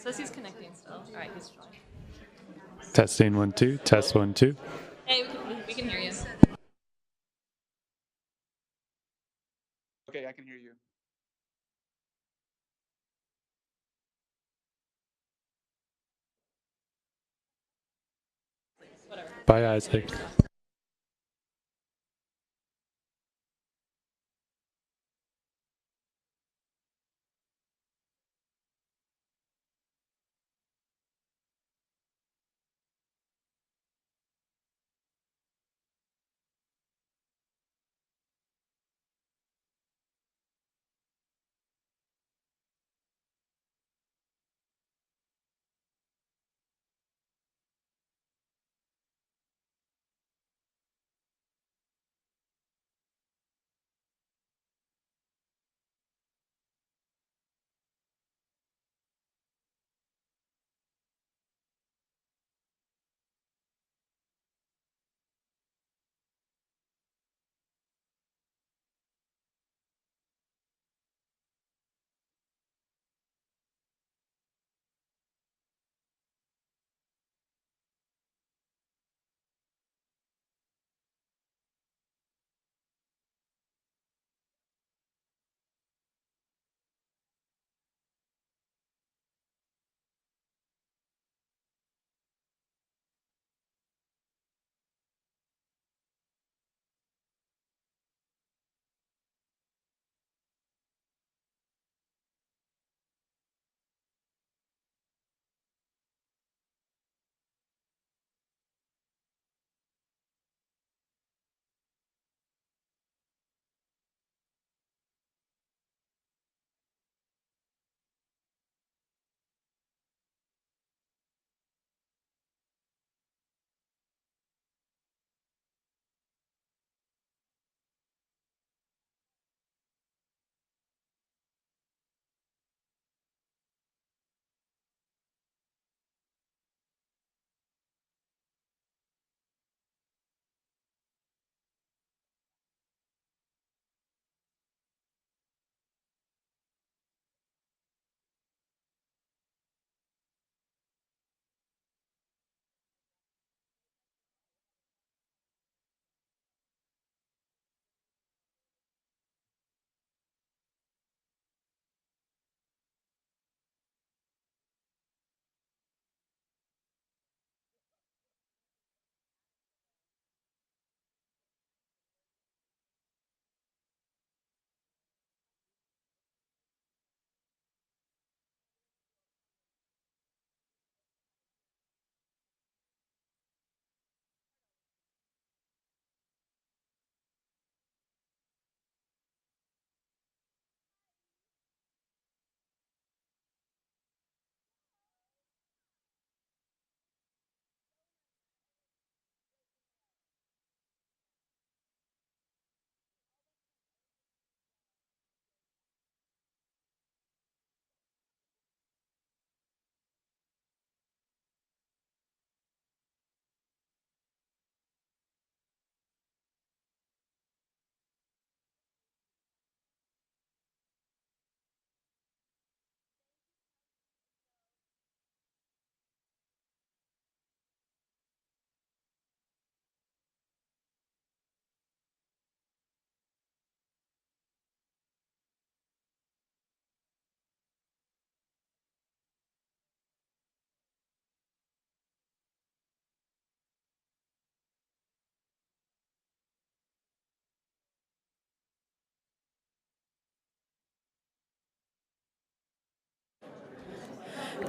Says he's connecting still. All right, he's fine. Testing 1 2. Test 1 2. Hey, we can hear you. Okay, I can hear you. Bye, Isaac.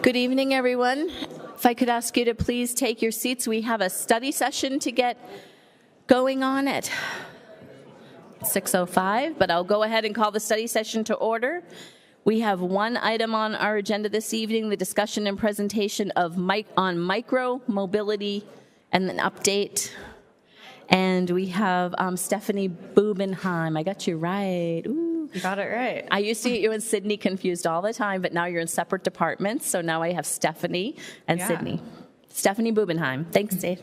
Good evening, everyone. If I could ask you to please take your seats. We have a study session to get going on at 6:05, but I'll go ahead and call the study session to order. We have one item on our agenda this evening, the discussion and presentation on micro mobility and an update. And we have Stephanie Bubenheim. I got you right. Ooh. You got it right. I used to get you and Sydney confused all the time, but now you're in separate departments. So now I have Stephanie and Sydney. Stephanie Bubenheim. Thanks, Dave.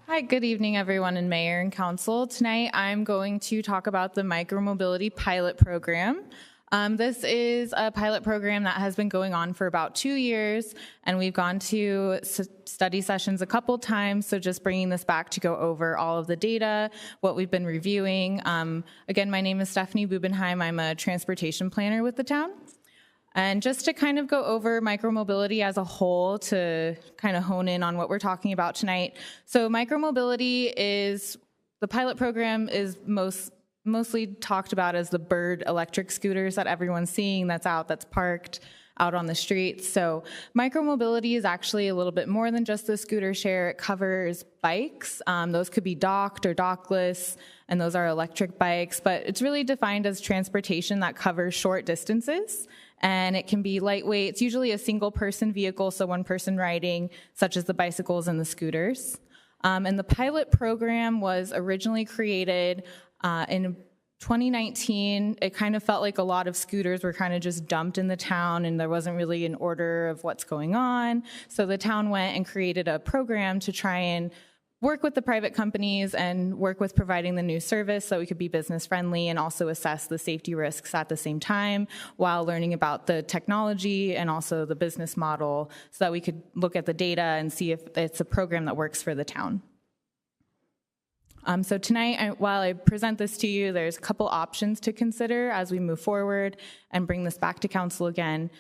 Hi, good evening, everyone, and Mayor and Council. Tonight, I'm going to talk about the Micromobility Pilot Program. This is a pilot program that has been going on for about 2 years, and we've gone to study sessions a couple times, so just bringing this back to go over all of the data, what we've been reviewing. Again, my name is Stephanie Bubenheim. I'm a transportation planner with the town. And just to kind of go over micromobility as a whole to kind of hone in on what we're talking about tonight. So micromobility is, the pilot program is mostly talked about as the Bird electric scooters that everyone's seeing that's parked out on the streets. So micromobility is actually a little bit more than just the scooter share. It covers bikes. Those could be docked or dockless, and those are electric bikes, but it's really defined as transportation that covers short distances. And it can be lightweight. It's usually a single person vehicle, so one person riding, such as the bicycles and the scooters. And the pilot program was originally created in 2019. It kind of felt like a lot of scooters were kind of just dumped in the town, and there wasn't really an order of what's going on. So the town went and created a program to try and work with the private companies and work with providing the new service so we could be business friendly and also assess the safety risks at the same time while learning about the technology and also the business model so that we could look at the data and see if it's a program that works for the town. So tonight, while I present this to you, there's a couple options to consider as we move forward and bring this back to council again.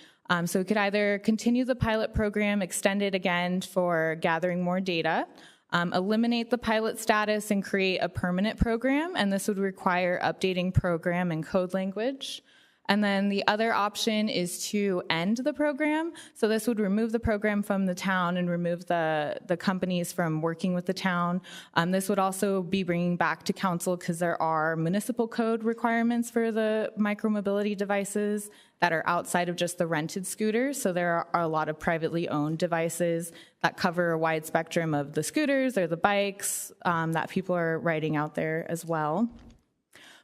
So we could either continue the pilot program, extend it again for gathering more data, eliminate the pilot status and create a permanent program, and this would require updating program and code language. And then the other option is to end the program. So this would remove the program from the town and remove the companies from working with the town. This would also be bringing back to council because there are municipal code requirements for the micromobility devices that are outside of just the rented scooters. So there are a lot of privately owned devices that cover a wide spectrum of the scooters or the bikes that people are riding out there as well.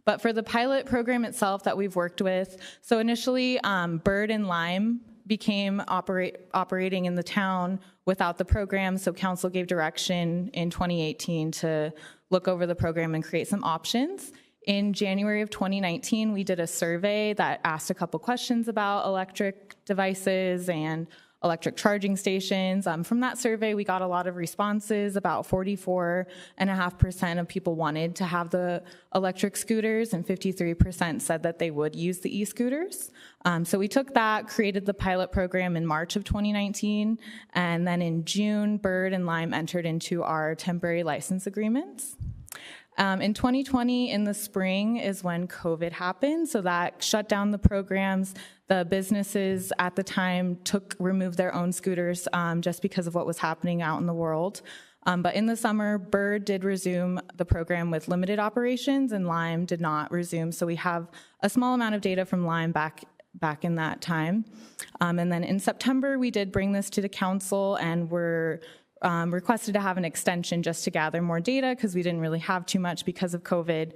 But for the pilot program itself that we've worked with, so initially Bird and Lime became operating in the town without the program, so council gave direction in 2018 to look over the program and create some options. In January of 2019, we did a survey that asked a couple questions about electric devices and electric charging stations. From that survey, we got a lot of responses. About 44.5% of people wanted to have the electric scooters, and 53% said that they would use the e-scooters. So we took that, created the pilot program in March of 2019, and then in June, Bird and Lime entered into our temporary license agreements. In 2020, in the spring, is when COVID happened, so that shut down the programs. The businesses at the time removed their own scooters just because of what was happening out in the world. But in the summer, Bird did resume the program with limited operations, and Lime did not resume. So we have a small amount of data from Lime back in that time. And then in September, we did bring this to the council, and we're requested to have an extension just to gather more data because we didn't really have too much because of COVID.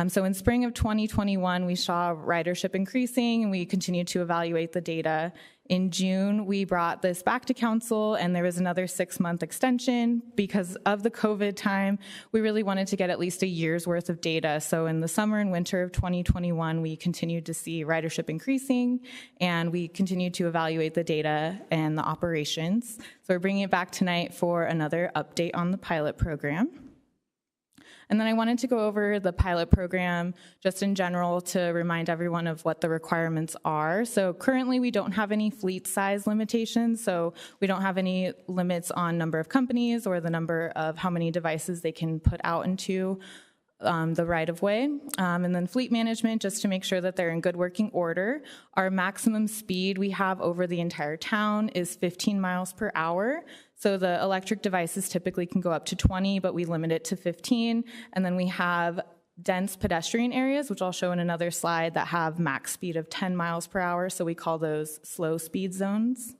So in spring of 2021, we saw ridership increasing, and we continued to evaluate the data. In June, we brought this back to council, and there was another 6-month extension. Because of the COVID time, we really wanted to get at least a year's worth of data. So in the summer and winter of 2021, we continued to see ridership increasing, and we continued to evaluate the data and the operations. So we're bringing it back tonight for another update on the pilot program. And then I wanted to go over the pilot program just in general to remind everyone of what the requirements are. So currently we don't have any fleet size limitations, so we don't have any limits on number of companies or the number of how many devices they can put out into the right-of-way. And then fleet management, just to make sure that they're in good working order. Our maximum speed we have over the entire town is 15 miles per hour. So the electric devices typically can go up to 20, but we limit it to 15. And then we have dense pedestrian areas, which I'll show in another slide, that have max speed of 10 miles per hour. So we call those slow speed zones.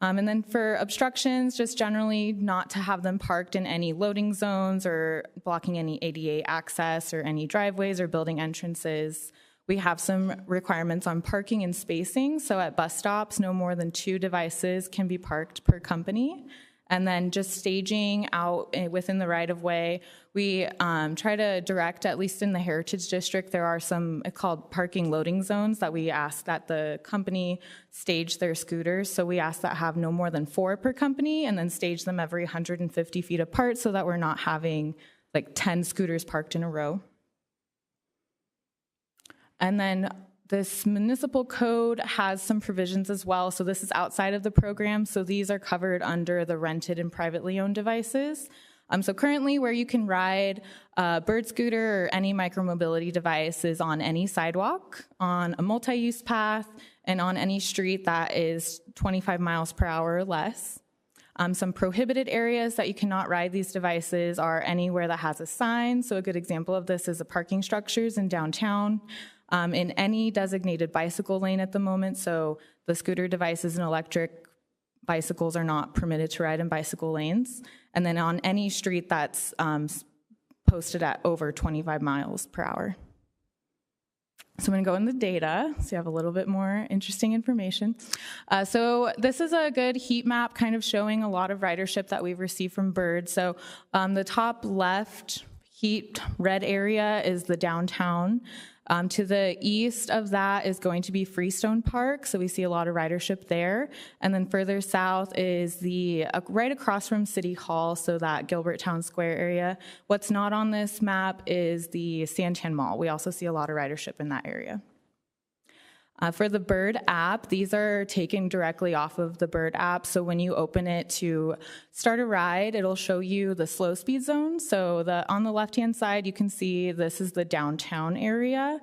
And then for obstructions, just generally not to have them parked in any loading zones or blocking any ADA access or any driveways or building entrances. We have some requirements on parking and spacing. So at bus stops, no more than 2 devices can be parked per company. And then just staging out within the right-of-way, we try to direct, at least in the Heritage District, there are some called parking loading zones that we ask that the company stage their scooters. So we ask that have no more than 4 per company and then stage them every 150 feet apart so that we're not having like 10 scooters parked in a row. And then this municipal code has some provisions as well. So this is outside of the program. So these are covered under the rented and privately owned devices. So currently where you can ride a bird scooter or any micromobility device is on any sidewalk, on a multi-use path, and on any street that is 25 miles per hour or less. Some prohibited areas that you cannot ride these devices are anywhere that has a sign. So a good example of this is the parking structures in downtown. In any designated bicycle lane at the moment, so the scooter devices and electric bicycles are not permitted to ride in bicycle lanes. And then on any street that's posted at over 25 miles per hour. So I'm going to go in the data so you have a little bit more interesting information. So this is a good heat map kind of showing a lot of ridership that we've received from Bird. So the top left heat red area is the downtown. To the east of that is going to be Freestone Park, so we see a lot of ridership there. And then further south is the right across from City Hall, so that Gilbert Town Square area. What's not on this map is the Santan Mall. We also see a lot of ridership in that area. For the Bird app, these are taken directly off of the Bird app. So when you open it to start a ride, it'll show you the slow speed zone. So on the left-hand side, you can see this is the downtown area.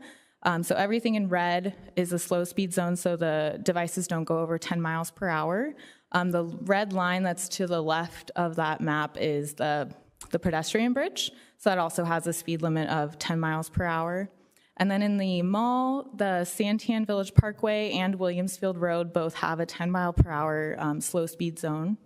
So everything in red is a slow speed zone, so the devices don't go over 10 miles per hour. The red line that's to the left of that map is the pedestrian bridge. So that also has a speed limit of 10 miles per hour. And then in the mall, the Santan Village Parkway and Williamsfield Road both have a 10 mile per hour slow speed zone.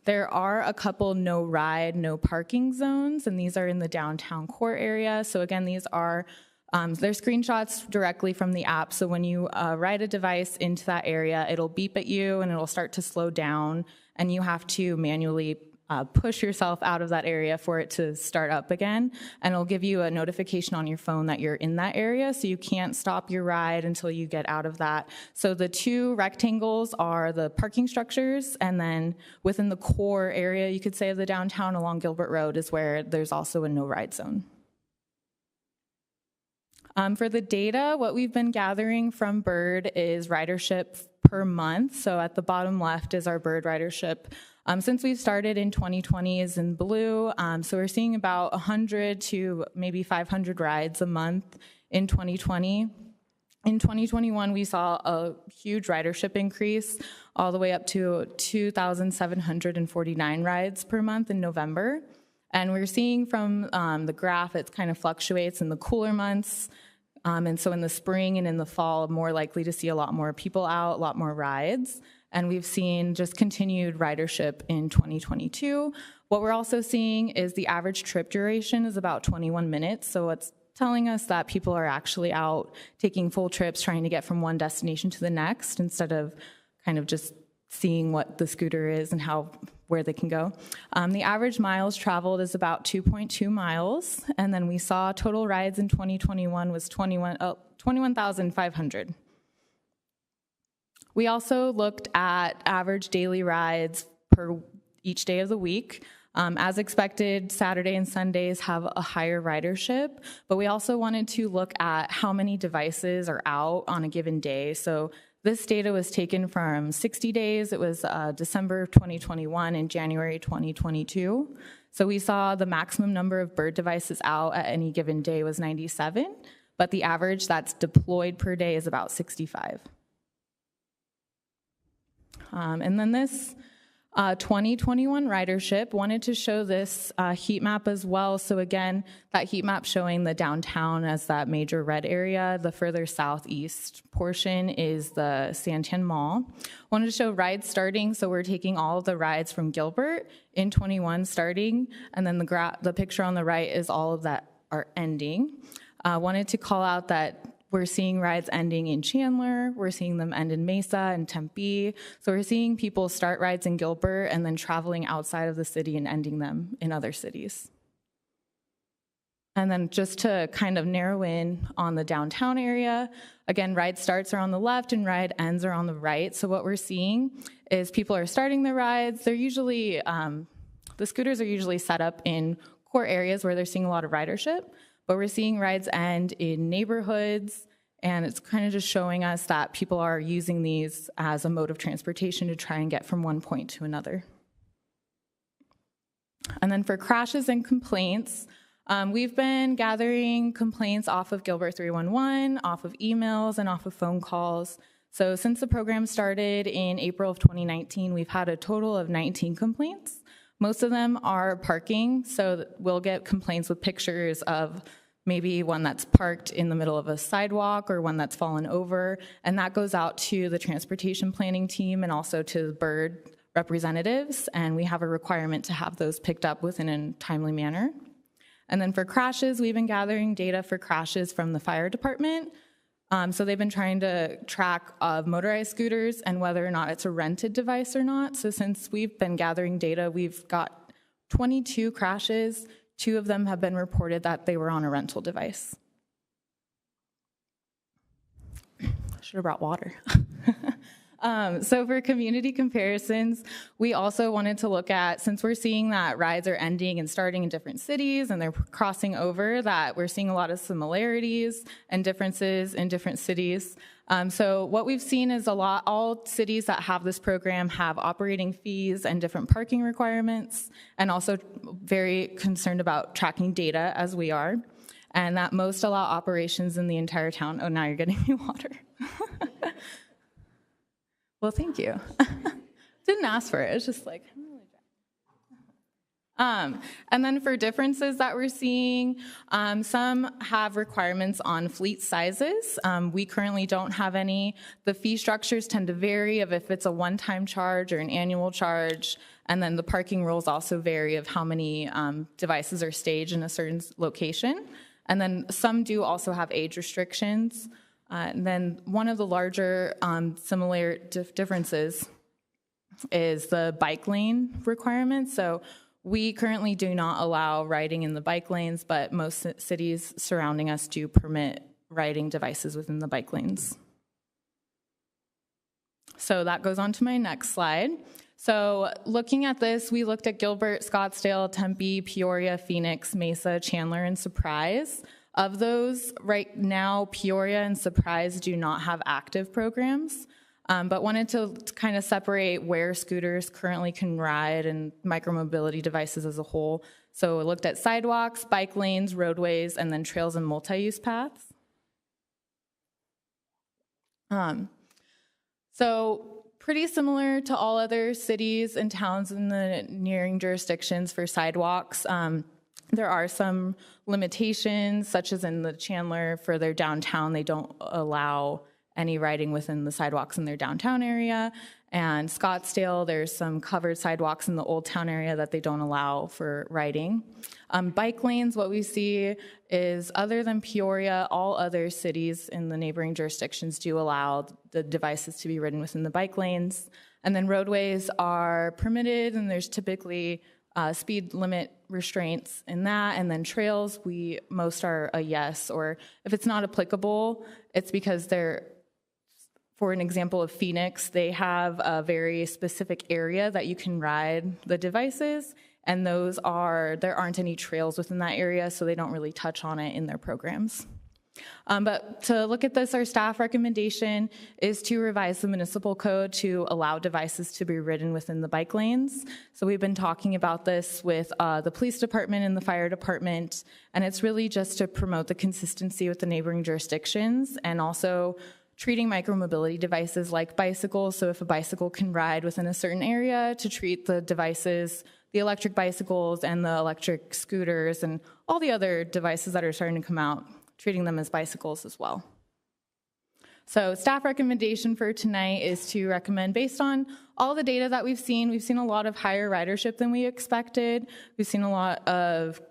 There are a couple no ride, no parking zones, and these are in the downtown core area. So again, these are, they're screenshots directly from the app. So when you ride a device into that area, it'll beep at you and it'll start to slow down, and you have to manually push yourself out of that area for it to start up again, and it'll give you a notification on your phone that you're in that area, so you can't stop your ride until you get out of that. So the 2 rectangles are the parking structures, and then within the core area, you could say, of the downtown along Gilbert Road is where there's also a no ride zone. For the data, what we've been gathering from Bird is ridership per month. So at the bottom left is our Bird ridership. Since we started in 2020 is in blue, so we're seeing about 100 to maybe 500 rides a month in 2020. In 2021, we saw a huge ridership increase all the way up to 2,749 rides per month in November. And we're seeing from the graph, it kind of fluctuates in the cooler months. And so in the spring and in the fall, more likely to see a lot more people out, a lot more rides. And we've seen just continued ridership in 2022. What we're also seeing is the average trip duration is about 21 minutes. So it's telling us that people are actually out taking full trips, trying to get from one destination to the next, instead of kind of just seeing what the scooter is and where they can go. The average miles traveled is about 2.2 miles. And then we saw total rides in 2021 was 21,500. We also looked at average daily rides per each day of the week. As expected, Saturday and Sundays have a higher ridership, but we also wanted to look at how many devices are out on a given day. So this data was taken from 60 days. It was December 2021 and January 2022. So we saw the maximum number of Bird devices out at any given day was 97, but the average that's deployed per day is about 65. And then this 2021 ridership, wanted to show this heat map as well. So again, that heat map showing the downtown as that major red area. The further southeast portion is the Santan Mall. Wanted to show rides starting, so we're taking all of the rides from Gilbert in 21 starting, and then the picture on the right is all of that are ending. Wanted to call out that we're seeing rides ending in Chandler, we're seeing them end in Mesa and Tempe. So we're seeing people start rides in Gilbert and then traveling outside of the city and ending them in other cities. And then just to kind of narrow in on the downtown area, again, ride starts are on the left and ride ends are on the right. So what we're seeing is people are starting the rides. They're usually, the scooters are usually set up in core areas where they're seeing a lot of ridership, but we're seeing rides end in neighborhoods, and it's kind of just showing us that people are using these as a mode of transportation to try and get from one point to another. And then for crashes and complaints, we've been gathering complaints off of Gilbert 311, off of emails, and off of phone calls. So since the program started in April of 2019, we've had a total of 19 complaints. Most of them are parking, so we'll get complaints with pictures of maybe one that's parked in the middle of a sidewalk or one that's fallen over, and that goes out to the transportation planning team and also to the BIRD representatives, and we have a requirement to have those picked up within a timely manner. And then for crashes, we've been gathering data for crashes from the fire department. So they've been trying to track motorized scooters and whether or not it's a rented device or not. So since we've been gathering data, we've got 22 crashes. 2 of them have been reported that they were on a rental device. I should have brought water. So for community comparisons, we also wanted to look at, since we're seeing that rides are ending and starting in different cities and they're crossing over, that we're seeing a lot of similarities and differences in different cities. So what we've seen is all cities that have this program have operating fees and different parking requirements, and also very concerned about tracking data as we are, and that most allow operations in the entire town. Oh, now you're getting me water. Well, thank you. Didn't ask for it. It's just like, I'm really dry. And then for differences that we're seeing, some have requirements on fleet sizes. We currently don't have any. The fee structures tend to vary of if it's a one-time charge or an annual charge. And then the parking rules also vary of how many devices are staged in a certain location. And then some do also have age restrictions. And then one of the larger similar differences is the bike lane requirement. So we currently do not allow riding in the bike lanes, but most cities surrounding us do permit riding devices within the bike lanes. So that goes on to my next slide. So looking at this, we looked at Gilbert, Scottsdale, Tempe, Peoria, Phoenix, Mesa, Chandler, and Surprise. Of those, right now, Peoria and Surprise do not have active programs, but wanted to kind of separate where scooters currently can ride and micromobility devices as a whole. So we looked at sidewalks, bike lanes, roadways, and then trails and multi-use paths. So pretty similar to all other cities and towns in the nearing jurisdictions for sidewalks. There are some limitations, such as in the Chandler, for their downtown, they don't allow any riding within the sidewalks in their downtown area. And Scottsdale, there's some covered sidewalks in the Old Town area that they don't allow for riding. Bike lanes, what we see is, other than Peoria, all other cities in the neighboring jurisdictions do allow the devices to be ridden within the bike lanes. And then roadways are permitted, and there's typically speed limit restraints in that. And then trails, most are a yes, or if it's not applicable, it's because they're, for an example of Phoenix, they have a very specific area that you can ride the devices, and there aren't any trails within that area, so they don't really touch on it in their programs. But to look at this, our staff recommendation is to revise the municipal code to allow devices to be ridden within the bike lanes. So we've been talking about this with the police department and the fire department, and it's really just to promote the consistency with the neighboring jurisdictions, and also treating micromobility devices like bicycles. So if a bicycle can ride within a certain area, to treat the devices, the electric bicycles and the electric scooters and all the other devices that are starting to come out, treating them as bicycles as well. So staff recommendation for tonight is to recommend, based on all the data that we've seen a a lot of higher ridership than we expected. We've seen a lot of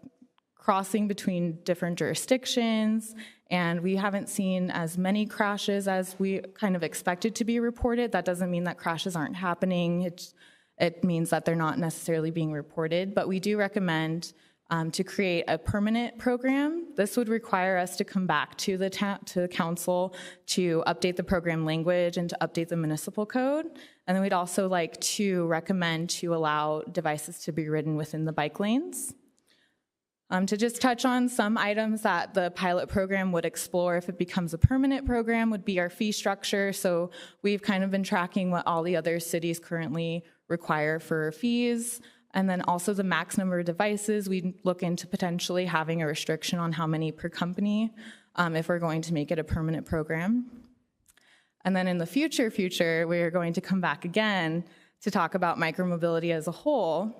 crossing between different jurisdictions, and we haven't seen as many crashes as we kind of expected to be reported. That doesn't mean that crashes aren't happening. It means that they're not necessarily being reported, but we do recommend to create a permanent program. This would require us to come back to the council to update the program language and to update the municipal code. And then we'd also like to recommend to allow devices to be ridden within the bike lanes. To just touch on some items that the pilot program would explore if it becomes a permanent program would be our fee structure. So we've kind of been tracking what all the other cities currently require for fees. And then also the max number of devices. We look into potentially having a restriction on how many per company if we're going to make it a permanent program. And then in the future, we're going to come back again to talk about micromobility as a whole.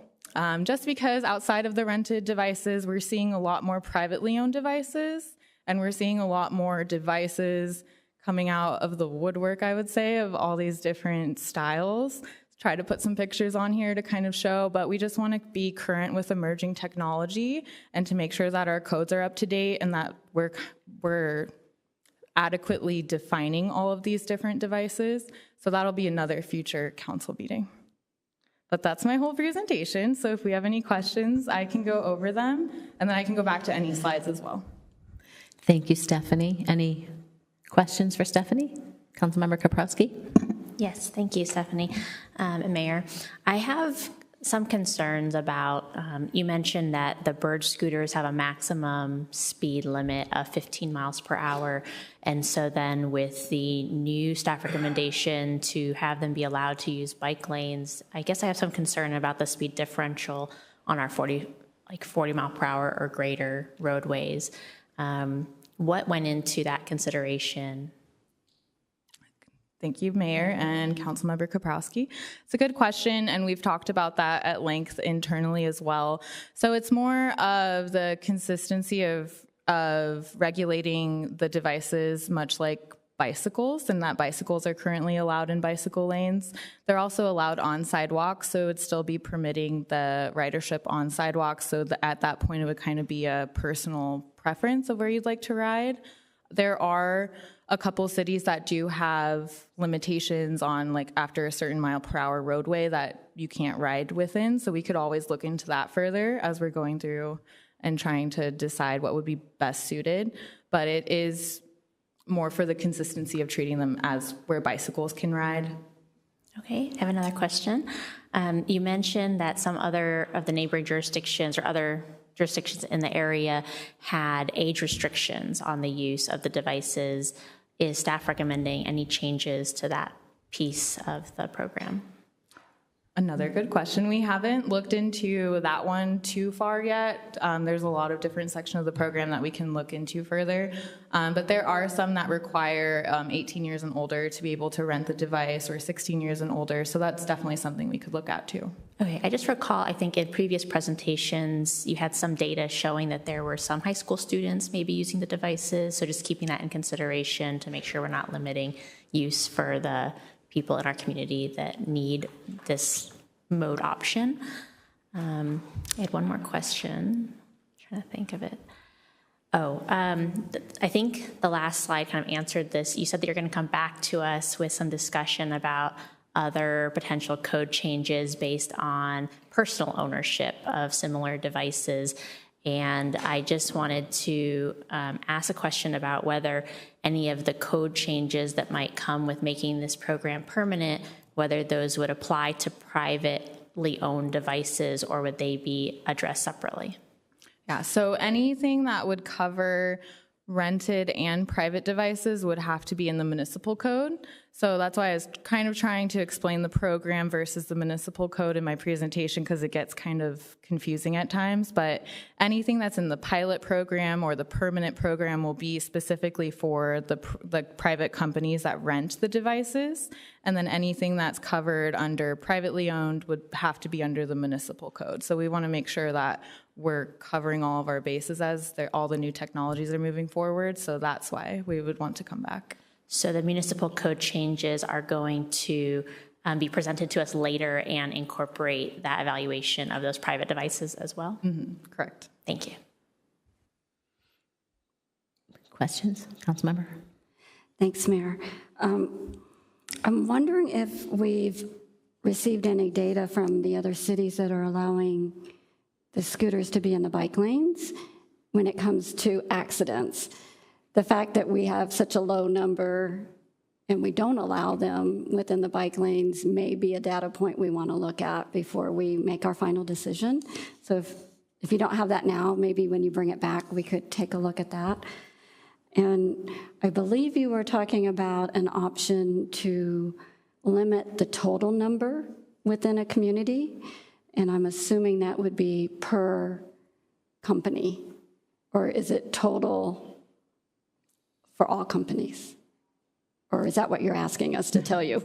Just because outside of the rented devices, we're seeing a lot more privately owned devices, and we're seeing a lot more devices coming out of the woodwork, I would say, of all these different styles. Try to put some pictures on here to kind of show, but we just want to be current with emerging technology and to make sure that our codes are up to date and that we're adequately defining all of these different devices. So that'll be another future council meeting. But that's my whole presentation. So if we have any questions, I can go over them, and then I can go back to any slides as well. Thank you, Stephanie. Any questions for Stephanie? Councilmember Kaprowski? Yes, thank you, Stephanie and Mayor. I have some concerns about, you mentioned that the Bird scooters have a maximum speed limit of 15 miles per hour. And so then with the new staff recommendation to have them be allowed to use bike lanes, I guess I have some concern about the speed differential on our 40 mile per hour or greater roadways. What went into that consideration? Thank you, Mayor and Councilmember Kaprowski. It's a good question, and we've talked about that at length internally as well. So it's more of the consistency of regulating the devices, much like bicycles, and that bicycles are currently allowed in bicycle lanes. They're also allowed on sidewalks, so it would still be permitting the ridership on sidewalks, so at that point it would kind of be a personal preference of where you'd like to ride. There are a couple cities that do have limitations on, like, after a certain mile per hour roadway that you can't ride within. So we could always look into that further as we're going through and trying to decide what would be best suited. But it is more for the consistency of treating them as where bicycles can ride. Okay, I have another question. You mentioned that some other of the neighboring jurisdictions or other jurisdictions in the area had age restrictions on the use of the devices. Is staff recommending any changes to that piece of the program? Another good question. We haven't looked into that one too far yet. There's a lot of different sections of the program that we can look into further. But there are some that require 18 years and older to be able to rent the device, or 16 years and older. So that's definitely something we could look at too. Okay, I just recall, I think in previous presentations, you had some data showing that there were some high school students maybe using the devices. So just keeping that in consideration to make sure we're not limiting use for the people in our community that need this mode option. I had one more question. I'm trying to think of it. I think the last slide kind of answered this. You said that you're going to come back to us with some discussion about other potential code changes based on personal ownership of similar devices. And I just wanted to ask a question about whether any of the code changes that might come with making this program permanent, whether those would apply to privately owned devices, or would they be addressed separately? Yeah, so anything that would cover rented and private devices would have to be in the municipal code. So that's why I was kind of trying to explain the program versus the municipal code in my presentation, because it gets kind of confusing at times. But anything that's in the pilot program or the permanent program will be specifically for the private companies that rent the devices. And then anything that's covered under privately owned would have to be under the municipal code. So we want to make sure that we're covering all of our bases as all the new technologies are moving forward. So that's why we would want to come back. So the municipal code changes are going to be presented to us later and incorporate that evaluation of those private devices as well? Mm-hmm. Correct. Thank you. Questions, Councilmember? Thanks, Mayor. I'm wondering if we've received any data from the other cities that are allowing the scooters to be in the bike lanes when it comes to accidents. The fact that we have such a low number and we don't allow them within the bike lanes may be a data point we want to look at before we make our final decision. So if you don't have that now, maybe when you bring it back, we could take a look at that. And I believe you were talking about an option to limit the total number within a community, and I'm assuming that would be per company, or is it total for all companies? Or is that what you're asking us to tell you?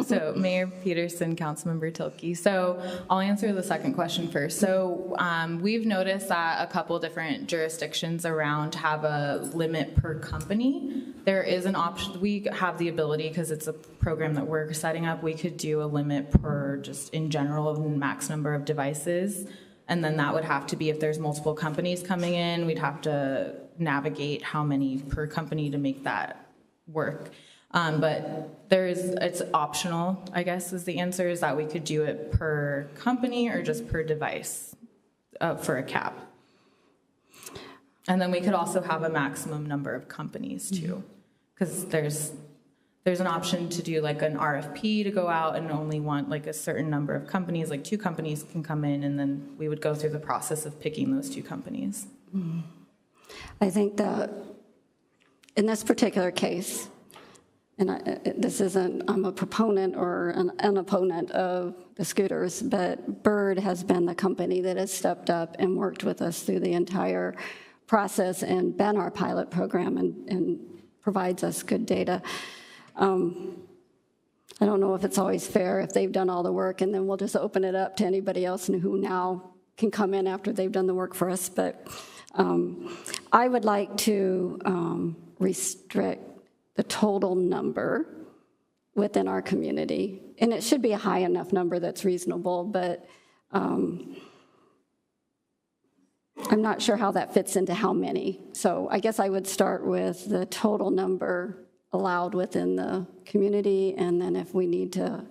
So Mayor Peterson, Councilmember Tilke. So I'll answer the second question first. So we've noticed that a couple different jurisdictions around have a limit per company. There is an option. We have the ability, because it's a program that we're setting up, we could do a limit per just in general of max number of devices. And then that would have to be, if there's multiple companies coming in, we'd have to navigate how many per company to make that work. But it's optional, I guess, is the answer, is that we could do it per company or just per device for a cap. And then we could also have a maximum number of companies too, because there's an option to do like an RFP to go out and only want like a certain number of companies, like 2 companies can come in, and then we would go through the process of picking those 2 companies. I think that in this particular case, and I'm a proponent or an opponent of the scooters, but Bird has been the company that has stepped up and worked with us through the entire process and been our pilot program and provides us good data. I don't know if it's always fair if they've done all the work and then we'll just open it up to anybody else who now can come in after they've done the work for us, but I would like to restrict the total number within our community. And it should be a high enough number that's reasonable, but I'm not sure how that fits into how many. So I guess I would start with the total number allowed within the community, and then if we need to,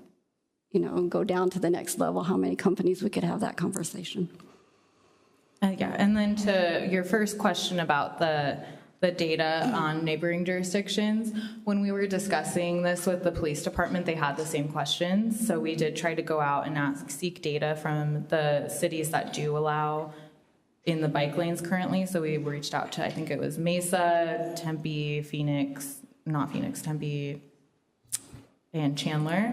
go down to the next level, how many companies we could have that conversation. Yeah, and then to your first question about the data on neighboring jurisdictions, when we were discussing this with the police department, they had the same questions. So we did try to go out and seek data from the cities that do allow in the bike lanes currently. So we reached out to, I think it was Mesa, Tempe, Tempe, and Chandler.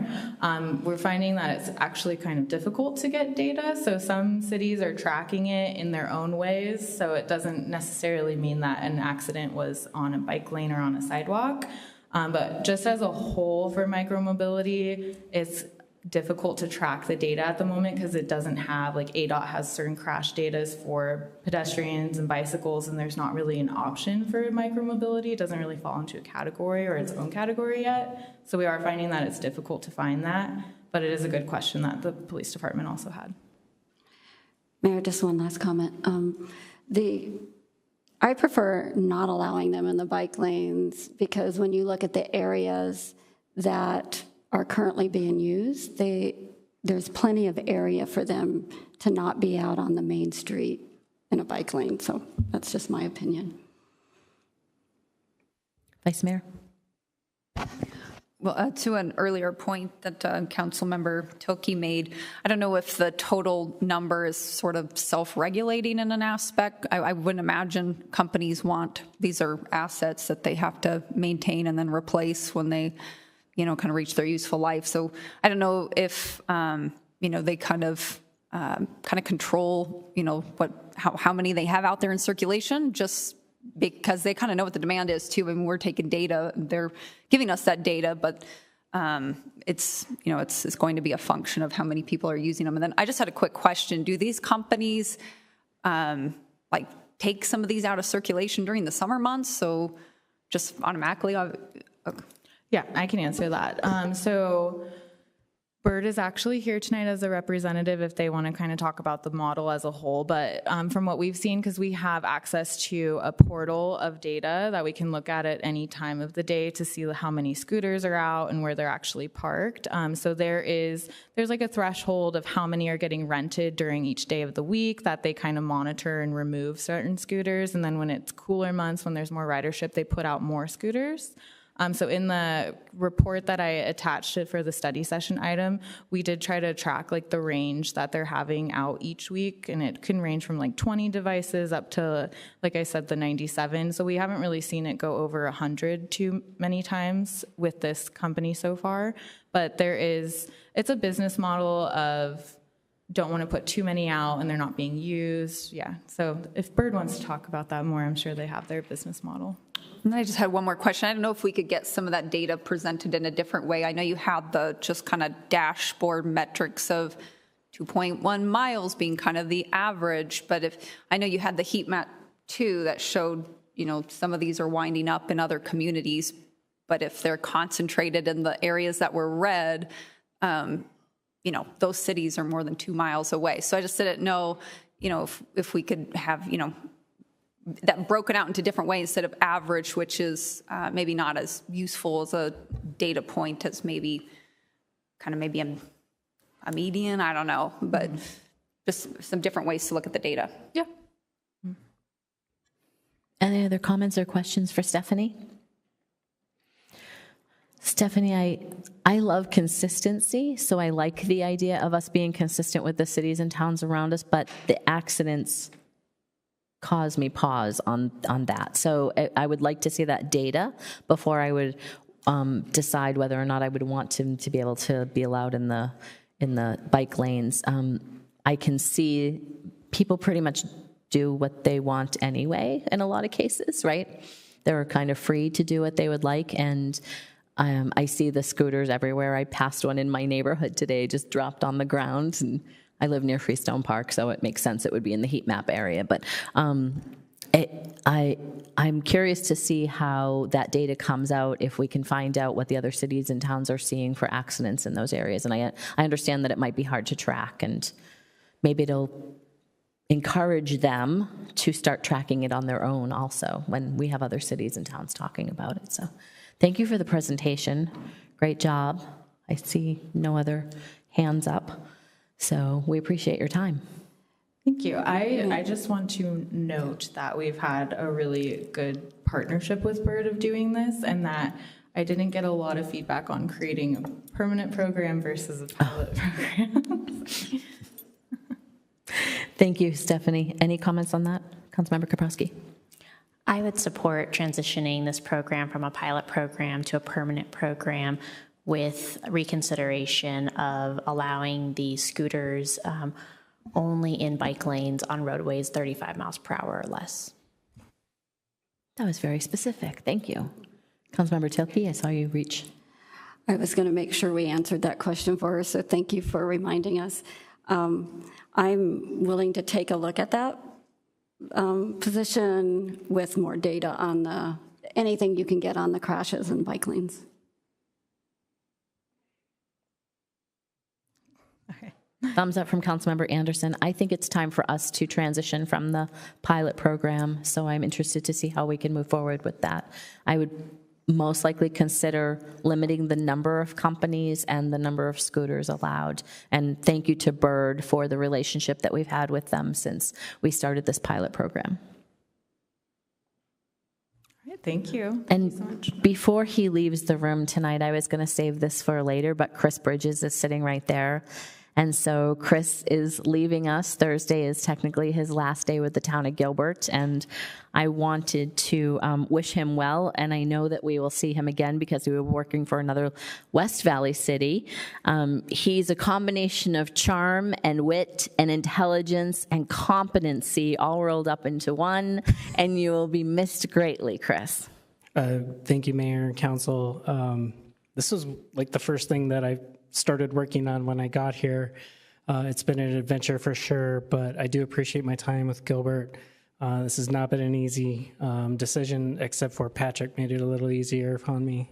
We're finding that it's actually kind of difficult to get data. So some cities are tracking it in their own ways. So it doesn't necessarily mean that an accident was on a bike lane or on a sidewalk. But just as a whole for micromobility, it's difficult to track the data at the moment because it doesn't have, like ADOT has certain crash data for pedestrians and bicycles, and there's not really an option for micromobility. It doesn't really fall into a category or its own category yet. So we are finding that it's difficult to find that, but it is a good question that the police department also had. Mayor, just one last comment. I prefer not allowing them in the bike lanes because when you look at the areas that are currently being used, there's plenty of area for them to not be out on the main street in a bike lane. So that's just my opinion. Vice Mayor. Well, to an earlier point that Councilmember Tilke made, I don't know if the total number is sort of self-regulating in an aspect. I wouldn't imagine companies these are assets that they have to maintain and then replace when they kind of reach their useful life. So I don't know if, they kind of control, how many they have out there in circulation, just because they kind of know what the demand is too. I mean, we're taking data, they're giving us that data, but it's going to be a function of how many people are using them. And then I just had a quick question. Do these companies take some of these out of circulation during the summer months? So just automatically? Yeah, I can answer that. So Bird is actually here tonight as a representative if they want to kind of talk about the model as a whole. But from what we've seen, because we have access to a portal of data that we can look at any time of the day to see how many scooters are out and where they're actually parked. So there's like a threshold of how many are getting rented during each day of the week that they kind of monitor and remove certain scooters. And then when it's cooler months, when there's more ridership, they put out more scooters. So in the report that I attached it for the study session item, we did try to track like the range that they're having out each week, and it can range from like 20 devices up to, like I said, the 97. So we haven't really seen it go over 100 too many times with this company so far. But it's a business model of don't want to put too many out and they're not being used. Yeah. So if Bird wants to talk about that more, I'm sure they have their business model. And I just had one more question. I don't know if we could get some of that data presented in a different way. I know you had the just kind of dashboard metrics of 2.1 miles being kind of the average, but I know you had the heat map too that showed, some of these are winding up in other communities, but if they're concentrated in the areas that were red, those cities are more than 2 miles away. So I just didn't know, if we could have, that broken out into different ways instead of average, which is maybe not as useful as a data point as maybe a median, I don't know, but just some different ways to look at the data. Yeah. Any other comments or questions for Stephanie? Stephanie, I love consistency, so I like the idea of us being consistent with the cities and towns around us, but the accidents cause me pause on that. So I would like to see that data before I would decide whether or not I would want to be able to be allowed in the bike lanes. I can see people pretty much do what they want anyway in a lot of cases, right? They're kind of free to do what they would like, and I see the scooters everywhere. I passed one in my neighborhood today, just dropped on the ground, and I live near Freestone Park, so it makes sense it would be in the heat map area. But I'm curious to see how that data comes out, if we can find out what the other cities and towns are seeing for accidents in those areas. And I understand that it might be hard to track, and maybe it'll encourage them to start tracking it on their own also when we have other cities and towns talking about it. So thank you for the presentation. Great job. I see no other hands up. So we appreciate your time. Thank you. I just want to note that we've had a really good partnership with Bird of doing this, and that I didn't get a lot of feedback on creating a permanent program versus a pilot program. Thank you, Stephanie. Any comments on that? Councilmember Kaprowski. I would support transitioning this program from a pilot program to a permanent program with reconsideration of allowing the scooters only in bike lanes on roadways 35 miles per hour or less. That was very specific. Thank you. Councilmember Tilke, I saw you reach. I was going to make sure we answered that question for her, so thank you for reminding us. I'm willing to take a look at that position with more data on anything you can get on the crashes and bike lanes. Okay. Thumbs up from Councilmember Anderson. I think it's time for us to transition from the pilot program, so I'm interested to see how we can move forward with that. I would most likely consider limiting the number of companies and the number of scooters allowed. And thank you to Bird for the relationship that we've had with them since we started this pilot program. All right, thank you. And so much. Before he leaves the room tonight, I was going to save this for later, but Chris Bridges is sitting right there. And so Chris is leaving us. Thursday is technically his last day with the town of Gilbert, and I wanted to wish him well, and I know that we will see him again because we were working for another West Valley city. He's a combination of charm and wit and intelligence and competency all rolled up into one, and you will be missed greatly, Chris. Thank you, Mayor and Council. This was like the first thing that I started working on when I got here. It's been an adventure for sure, but I do appreciate my time with Gilbert. This has not been an easy decision, except for Patrick made it a little easier on me.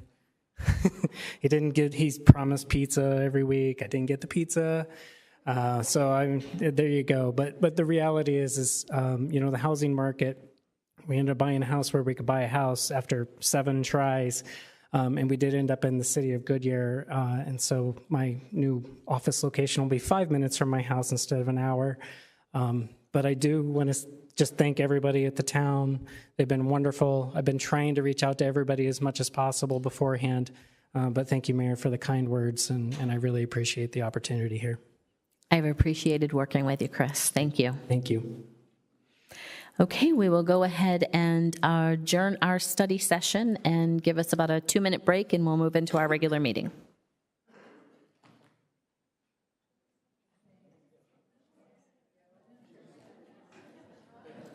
He's promised pizza every week. I didn't get the pizza. There you go. But the reality is the housing market, we ended up buying a house where we could buy a house after 7 tries. And we did end up in the city of Goodyear. And so my new office location will be 5 minutes from my house instead of an hour. But I do want to just thank everybody at the town. They've been wonderful. I've been trying to reach out to everybody as much as possible beforehand. But thank you, Mayor, for the kind words, and I really appreciate the opportunity here. I've appreciated working with you, Chris. Thank you. Thank you. Okay, we will go ahead and adjourn our study session and give us about a 2-minute break, and we'll move into our regular meeting.